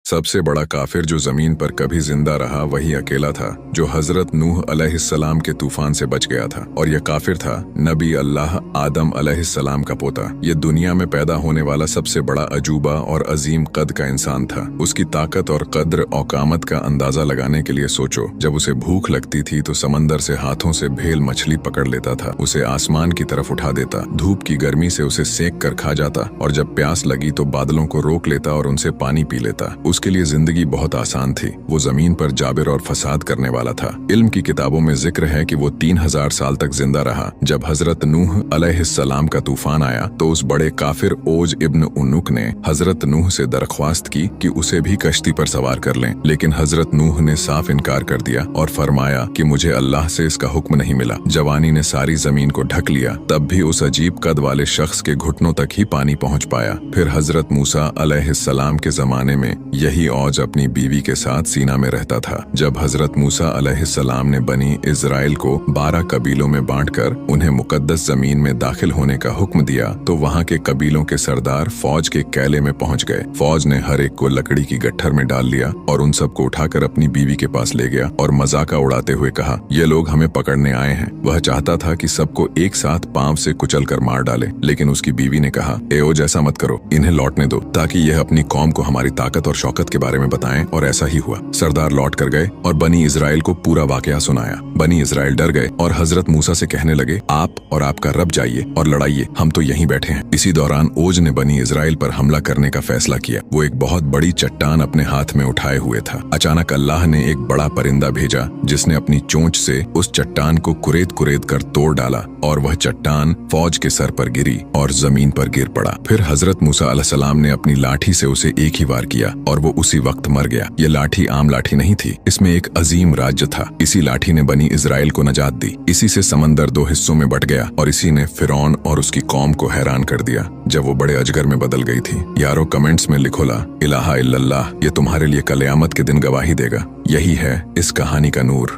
सबसे बड़ा काफिर जो जमीन पर कभी जिंदा रहा वही अकेला था जो हजरत नूह अलैहिस्सलाम के तूफान से बच गया था। और यह काफिर था नबी अल्लाह आदम अलैहिस्सलाम का पोता। ये दुनिया में पैदा होने वाला सबसे बड़ा अजूबा और अजीम कद का इंसान था। उसकी ताकत और कद्र औकामत का अंदाजा लगाने के लिए सोचो, जब उसे भूख लगती थी तो समंदर से हाथों से भेल मछली पकड़ लेता था, उसे आसमान की तरफ उठा देता, धूप की गर्मी से उसे सेक कर खा जाता, और जब प्यास लगी तो बादलों को रोक लेता और उनसे पानी पी लेता। उसके लिए जिंदगी बहुत आसान थी। वो जमीन पर जाबिर और फसाद करने वाला था। इल्म की किताबों में जिक्र है कि वो 3000 साल तक जिंदा रहा। जब हजरत नूह अलैहिस्सलाम का तूफान आया तो उस बड़े काफिर ओज इब्न उन्नुक ने हजरत नूह से दरख्वास्त की कि उसे भी कश्ती पर सवार कर लें, लेकिन हजरत नूह ने साफ इनकार कर दिया और फरमाया कि मुझे अल्लाह से इसका हुक्म नहीं मिला। जवानी ने सारी जमीन को ढक लिया, तब भी उस अजीब कद वाले शख्स के घुटनों तक ही पानी पहुंच पाया। फिर हजरत मूसा अलैहिस्सलाम के जमाने में यही औज अपनी बीवी के साथ सीना में रहता था। जब हजरत मूसा अलैहिस्सलाम ने बनी इजराइल को 12 कबीलों में बांटकर उन्हें मुकद्दस जमीन में दाखिल होने का हुक्म दिया तो वहाँ के कबीलों के सरदार फौज के कैले में पहुंच गए। फौज ने हर एक को लकड़ी की गट्ठर में डाल लिया और उन सबको उठाकर अपनी बीवी के पास ले गया और मजाका उड़ाते हुए कहा, ये लोग हमें पकड़ने आए हैं। वह चाहता था कि सबको एक साथ पांव से कुचल कर मार डाले, लेकिन उसकी बीवी ने कहा, एओज ऐसा मत करो, इन्हें लौटने दो ताकि यह अपनी कौम को हमारी ताकत और शौकत के बारे में बताएं। और ऐसा ही हुआ। सरदार लौट कर गए और बनी इजराइल को पूरा वाकया सुनाया। बनी इजराइल डर गए और हजरत मूसा से कहने लगे, आप और आपका रब जाइए और लड़ाइए, हम तो यहीं बैठे हैं। इसी दौरान ओज ने बनी इजराइल पर हमला करने का फैसला किया। वो एक बहुत बड़ी चट्टान अपने हाथ में उठाए हुए था। अचानक अल्लाह ने एक बड़ा परिंदा भेजा जिसने अपनी चोंच से उस चट्टान को कुरेद कुरेद कर तोड़ डाला और वह चट्टान फौज के सर पर गिरी और जमीन पर गिर पड़ा। फिर हजरत मूसा अलैहिस्सलाम ने अपनी लाठी से उसे एक ही वार किया और वो उसी वक्त मर गया। ये लाठी आम लाठी नहीं थी, इसमें एक अजीम राज्य था। इसी लाठी ने बनी इजराइल को नजात दी। इसी से समंदर 2 हिस्सों में बट गया और इसी ने फिरौन और उसकी कौम को हैरान कर दिया जब वो बड़े अजगर में बदल गई थी। यारो कमेंट्स में लिखो ला इलाहा इल्लल्लाह, ये तुम्हारे लिए कल क़यामत के दिन गवाही देगा। यही है इस कहानी का नूर।